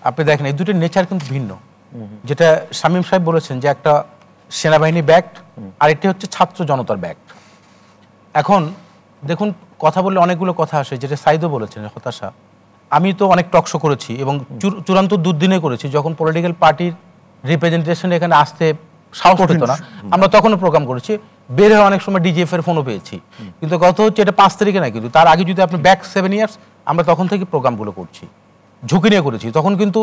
আপনি দেখেন এই দুটোর নেচার কিন্তু ভিন্ন। যেটা শামীম সাহেব বলেছেন যে একটা সেনাবাহিনী ব্যাক্ট, আর এটি হচ্ছে ছাত্র জনতার ব্যাক্ট। এখন দেখুন, কথা বললে অনেকগুলো কথা আসে, যেটা সাইদও বলেছেন হতাশা। আমি তো অনেক টকশো করেছি এবং চূড়ান্ত দুর্দিনে করেছি, যখন পলিটিক্যাল পার্টির রিপ্রেজেন্টেশন এখানে আসতে সাহস পেত না, আমরা তখনও প্রোগ্রাম করেছি। বের হয়ে অনেক সময় ডিজিএফ এর ফোনও পেয়েছি। কিন্তু গত হচ্ছে এটা 5 তারিখে না, কিন্তু তার আগে যদি আপনি ব্যাক 7 ইয়ার্স, আমরা তখন থেকে প্রোগ্রামগুলো করছি, ঝুঁকি নিয়ে করেছি। তখন কিন্তু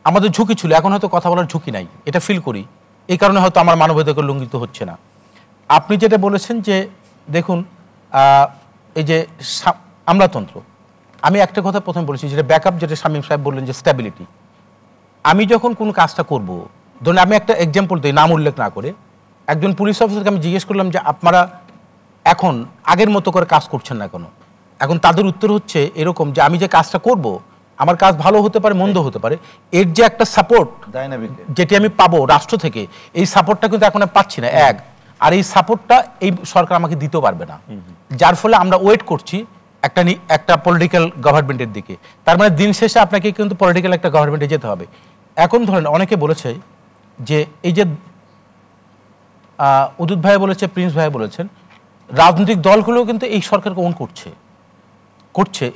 আমাদের ঝুঁকি ছিল, এখন হয়তো কথা বলার ঝুঁকি নাই, এটা ফিল করি। এই কারণে হয়তো আমার মানবাধিকার লঙ্ঘিত হচ্ছে না। আপনি যেটা বলেছেন যে দেখুন এই যে আমলাতন্ত্র, আমি একটা কথা প্রথমে বলেছি, যেটা ব্যাকআপ, যেটা শামীম সাহেব বললেন যে স্ট্যাবিলিটি। আমি যখন কোনো কাজটা করব, ধরুন আমি একটা এক্সাম্পল দিই নাম উল্লেখ না করে, একজন পুলিশ অফিসারকে আমি জিজ্ঞেস করলাম যে আপনারা এখন আগের মতো করে কাজ করছেন না কেন? এখন তাদের উত্তর হচ্ছে এরকম যে আমি যে কাজটা করব, আমার কাজ ভালো হতে পারে, মন্দ হতে পারে, এর যে একটা সাপোর্ট যেটি আমি পাবো রাষ্ট্র থেকে, এই সাপোর্টটা কিন্তু এখন আমি পাচ্ছি না। এক, আর এই সাপোর্টটা এই সরকার আমাকে দিতেও পারবে না, যার ফলে আমরা ওয়েট করছি একটা পলিটিক্যাল গভর্নমেন্টের দিকে। তার মানে দিন শেষে আপনাকে কিন্তু পলিটিক্যাল একটা গভর্নমেন্টে যেতে হবে। এখন ধরেন অনেকে বলেছে যে এই যে উদুত ভাই বলেছে, প্রিন্স ভাই বলেছেন, রাজনৈতিক দলগুলো কিন্তু এই সরকারকে অন করছে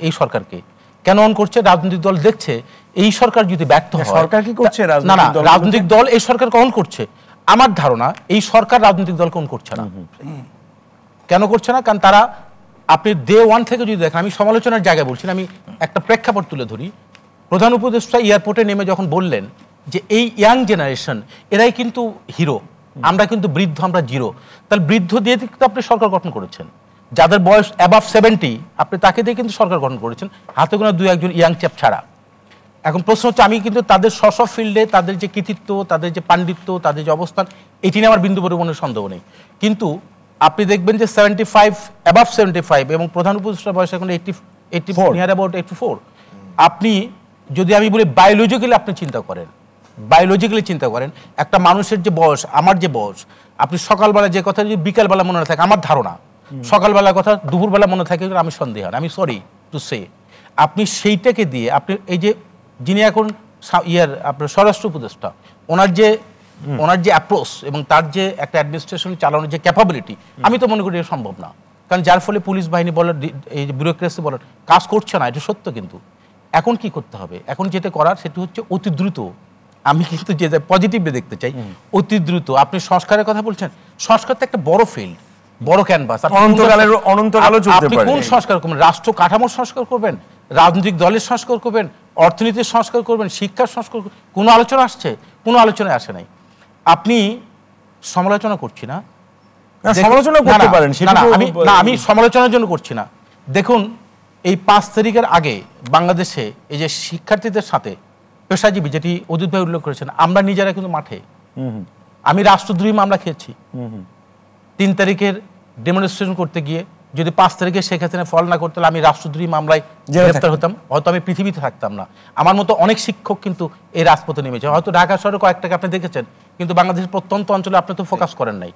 এই সরকারকে কেন অন করছে? রাজনৈতিক দল দেখছে এই সরকার যদি ব্যর্থ হয়, সরকার কি করছে? না না, রাজনৈতিক দল এই সরকারকে অন করছে। আমার ধারণা এই সরকার রাজনৈতিক দলকে অন করছে না। কেন করছে না? কারণ তারা, আপনি ডে 1 থেকে যদি দেখেন, আমি সমালোচনার জায়গায় বলছি না, আমি একটা প্রেক্ষাপট তুলে ধরি। প্রধান উপদেষ্টা এয়ারপোর্টে নেমে যখন বললেন যে এই ইয়াং জেনারেশন এরাই কিন্তু হিরো, আমরা কিন্তু বৃদ্ধ, আমরা জিরো। তাহলে বৃদ্ধ দিয়ে কিন্তু আপনি সরকার গঠন করেছেন, যাদের বয়স অ্যাবাভ 70 আপনি তাকে দিয়ে কিন্তু সরকার গঠন করেছেন, হাতে গোনা 2-1 ইয়াং চ্যাপ ছাড়া। এখন প্রশ্ন হচ্ছে, আমি কিন্তু তাদের স্ব ফিল্ডে তাদের যে কৃতিত্ব, তাদের যে পাণ্ডিত্য, তাদের যে অবস্থান, এটি নিয়ে আমার বিন্দু পরিমাণের সন্দেহ নেই। কিন্তু আপনি দেখবেন যে 75 অ্যাবাভ 75 এবং প্রধান উপদেষ্টার বয়স এখন 84। আপনি যদি আমি বলি বায়োলজিক্যালি আপনি চিন্তা করেন, একটা মানুষের যে বয়স, আমার যে বয়স, আপনি সকালবেলা যে কথা যদি বিকালবেলা মনে থাকে, আমার ধারণা সকালবেলার কথা দুপুরবেলা মনে থাকে, আমি সন্দেহান, আমি সরি টু সে। আপনি সেইটাকে দিয়ে আপনি এই যে যিনি এখন আপনার স্বরাষ্ট্র উপদেষ্টা, ওনার যে অ্যাপ্রোচ এবং তার যে একটা অ্যাডমিনিস্ট্রেশন চালানোর যে ক্যাপাবিলিটি, আমি তো মনে করি এটা সম্ভব না। কারণ যার ফলে পুলিশ বাহিনী বলেন, এই যে ব্যুরোক্রেসি বলেন, কাজ করছে না, এটা সত্য। কিন্তু এখন কি করতে হবে? এখন যেটা করার সেটি হচ্ছে অতি দ্রুত, আমি কিন্তু যে পজিটিভলি দেখতে চাই, অতি দ্রুত। আপনি সংস্কারের কথা বলছেন, সংস্কার তো একটা বড় ফিল্ড, বড় ক্যানভাস। আপনি কোন সংস্কার করবেন? রাষ্ট্র কাঠামোর সংস্কার করবেন, রাজনৈতিক দলের সংস্কার করবেন, অর্থনীতির সংস্কার করবেন, শিক্ষার সংস্কার, কোনো আলোচনা আসছে? কোনো আলোচনায় আসে নাই। আপনি সমালোচনা করছি না, আমি সমালোচনার জন্য করছি না। দেখুন, এই 5 তারিখের আগে বাংলাদেশে এই যে শিক্ষার্থীদের সাথে পেশাজীবী, যেটি অজিত ভাই উল্লেখ করেছেন, আমরা নিজেরা কিন্তু মাঠে, আমি রাষ্ট্রদ্রোহী মামলা খেয়েছি। 3 তারিখের ডেমনস্ট্রেশন করতে গিয়ে যদি 5 তারিখে শেখ হাসিনা ফল না করতে, আমি রাষ্ট্রদ্রোহী মামলায় গ্রেফতার হতাম, হয়তো আমি পৃথিবীতে থাকতাম না। আমার মতো অনেক শিক্ষক কিন্তু এই রাজপথে নেমেছে, হয়তো ঢাকা শহরে কয়েকটাকে আপনি দেখেছেন, কিন্তু বাংলাদেশের প্রত্যন্ত অঞ্চলে আপনি তো ফোকাস করেন নাই।